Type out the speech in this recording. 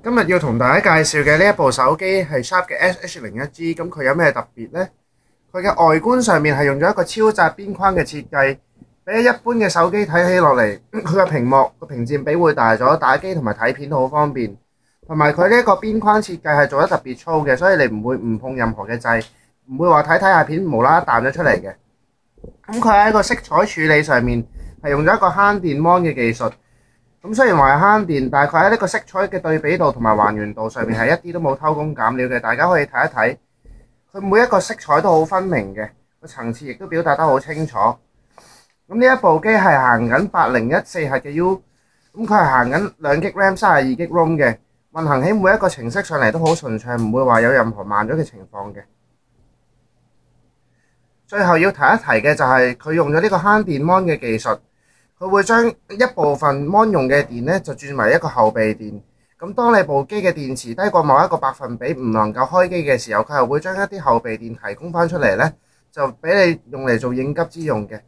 今日要同大家介紹嘅呢一部手機係 Sharp 嘅 SH01G，咁佢有咩特別呢？佢嘅外觀上面係用咗一個超窄邊框嘅設計，比起一般嘅手機睇起落嚟，佢嘅屏幕個屏佔比會大咗，打機同埋睇片都好方便。同埋佢呢一個邊框設計係做得特別粗嘅，所以你唔會誤碰任何嘅掣，唔會話睇下片無啦啦彈咗出嚟嘅。咁佢喺個色彩處理上面係用咗一個慳電 mon 嘅技術。咁雖然話係慳電，但係佢喺呢個色彩嘅對比度同埋還原度上面係一啲都冇偷工減料嘅。大家可以睇一睇，佢每一個色彩都好分明嘅，個層次亦都表達得好清楚。咁呢一部機係行緊8014核嘅 U， 咁佢係行緊2GB RAM 32GB ROM 嘅，運行起每一個程式上嚟都好順暢，唔會話有任何慢咗嘅情況嘅。最後要提一提嘅就係佢用咗呢個慳電 mon 嘅技術。佢會將一部分 mon 用嘅電呢就轉為一個後備電。咁當你部機嘅電池低過某一個百分比，唔能夠開機嘅時候，佢係會將一啲後備電提供翻出嚟呢，就俾你用嚟做應急之用嘅。